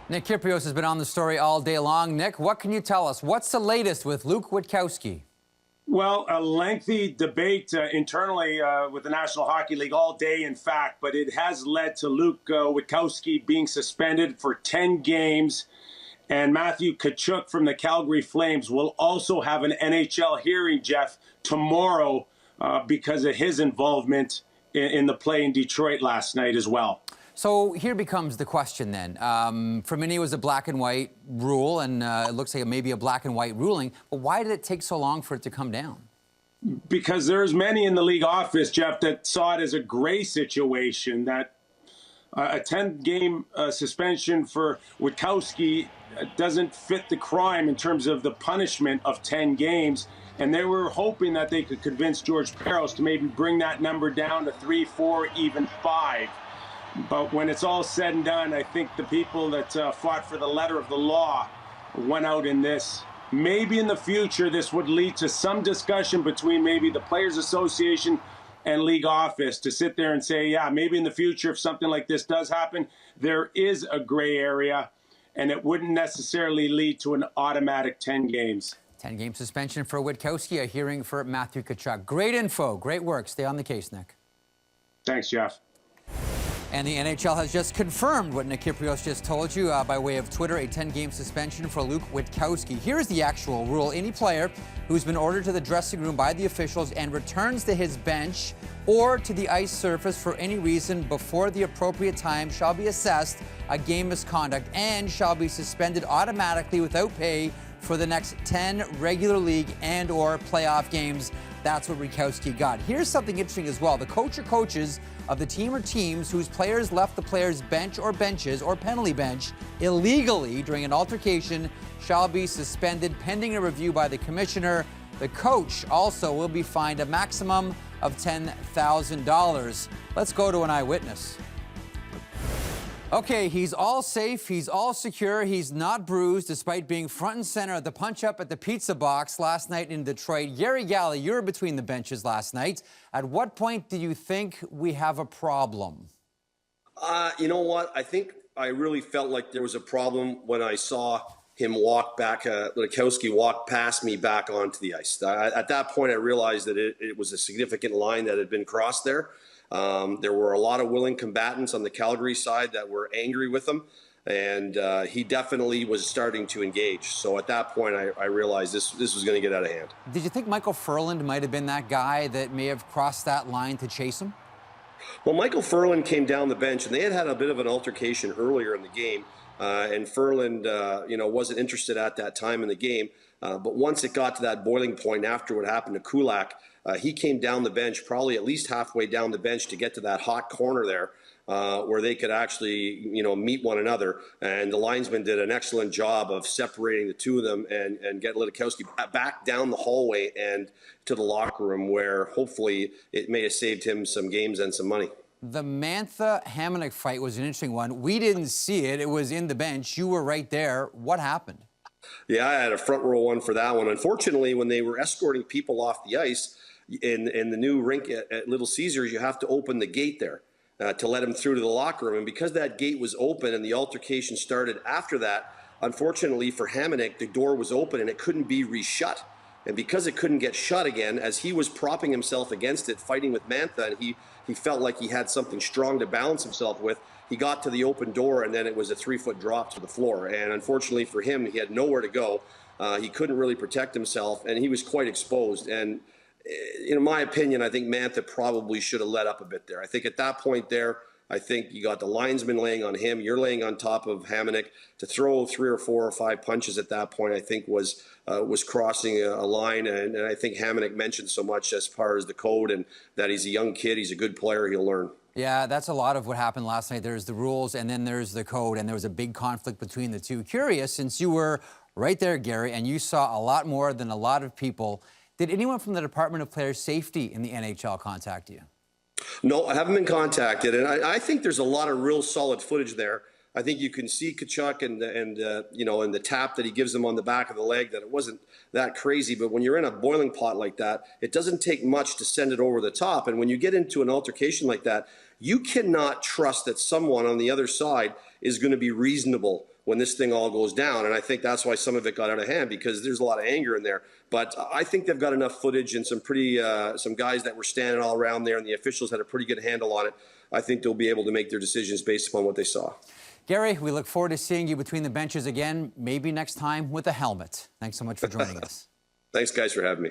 Nick Kyprios has been on the story all day long. Nick, what can you tell us? What's the latest with Luke Witkowski? Well, a lengthy debate internally with the National Hockey League all day, in fact, but it has led to Luke Witkowski being suspended for 10 games. And Matthew Tkachuk from the Calgary Flames will also have an NHL hearing, Jeff, tomorrow because of his involvement in the play in Detroit last night as well. So here becomes the question then. For many, it was a black and white rule, and it looks like maybe a black and white ruling. But why did it take so long for it to come down? Because there's many in the league office, Jeff, that saw it as a gray situation, that a 10-game suspension for Witkowski doesn't fit the crime in terms of the punishment of 10 games. And they were hoping that they could convince George Parros to maybe bring that number down to 3, 4, even 5. But when it's all said and done, I think the people that fought for the letter of the law went out in this. Maybe in the future, this would lead to some discussion between maybe the Players Association and league office to sit there and say, yeah, maybe in the future, if something like this does happen, there is a gray area, and it wouldn't necessarily lead to an automatic 10 games. 10-game suspension for Witkowski, a hearing for Matthew Tkachuk. Great info, great work. Stay on the case, Nick. Thanks, Jeff. And the NHL has just confirmed what Nick Kyprios just told you by way of Twitter, a 10-game suspension for Luke Witkowski. Here's the actual rule. Any player who's been ordered to the dressing room by the officials and returns to his bench or to the ice surface for any reason before the appropriate time shall be assessed a game misconduct and shall be suspended automatically without pay for the next 10 regular league and or playoff games. That's what Witkowski got. Here's something interesting as well. The coach or coaches of the team or teams whose players left the player's bench or benches or penalty bench illegally during an altercation shall be suspended pending a review by the commissioner. The coach also will be fined a maximum of $10,000. Let's go to an eyewitness. Okay, he's all safe, he's all secure, he's not bruised despite being front and center at the punch-up at the Pizza Box last night in Detroit. Gary Galley, you were between the benches last night. At what point do you think we have a problem? You know what? I think I really felt like there was a problem when I saw him walk back, Witkowski walk past me back onto the ice. At that point, I realized that it was a significant line that had been crossed there. There were a lot of willing combatants on the Calgary side that were angry with him, and he definitely was starting to engage. So at that point, I realized this was going to get out of hand. Did you think Michael Furland might have been that guy that may have crossed that line to chase him? Well, Michael Furland came down the bench, and they had a bit of an altercation earlier in the game, and Furland, wasn't interested at that time in the game. But once it got to that boiling point after what happened to Kulak, he came down the bench, probably at least halfway down the bench to get to that hot corner there where they could actually, meet one another. And the linesman did an excellent job of separating the two of them and get Witkowski back down the hallway and to the locker room where hopefully it may have saved him some games and some money. The Mantha-Hamonic fight was an interesting one. We didn't see it. It was in the bench. You were right there. What happened? Yeah, I had a front row one for that one. Unfortunately, when they were escorting people off the ice, in the new rink at Little Caesars, you have to open the gate there to let them through to the locker room. And because that gate was open and the altercation started after that, unfortunately for Hamonic, the door was open and it couldn't be reshut. And because it couldn't get shut again, as he was propping himself against it, fighting with Mantha, and he felt like he had something strong to balance himself with, he got to the open door and then it was a 3-foot drop to the floor. And unfortunately for him, he had nowhere to go. He couldn't really protect himself and he was quite exposed. And in my opinion, I think Mantha probably should have let up a bit there. I think at that point there, I think you got the linesman laying on him. You're laying on top of Hamonic. To throw 3 or 4 or 5 punches at that point, I think was crossing a line. And I think Hamonic mentioned so much as far as the code and that he's a young kid. He's a good player. He'll learn. Yeah, that's a lot of what happened last night. There's the rules and then there's the code, and there was a big conflict between the two. Curious, since you were right there, Gary, and you saw a lot more than a lot of people, did anyone from the Department of Player Safety in the NHL contact you? No, I haven't been contacted, and I think there's a lot of real solid footage there. I think you can see Tkachuk and the tap that he gives him on the back of the leg, that it wasn't that crazy. But when you're in a boiling pot like that, it doesn't take much to send it over the top. And when you get into an altercation like that, You cannot trust that someone on the other side is going to be reasonable when this thing all goes down. And I think that's why some of it got out of hand, because there's a lot of anger in there. But I think they've got enough footage and some guys that were standing all around there, and the officials had a pretty good handle on it. I think they'll be able to make their decisions based upon what they saw. Gary, we look forward to seeing you between the benches again, maybe next time with a helmet. Thanks so much for joining us. Thanks, guys, for having me.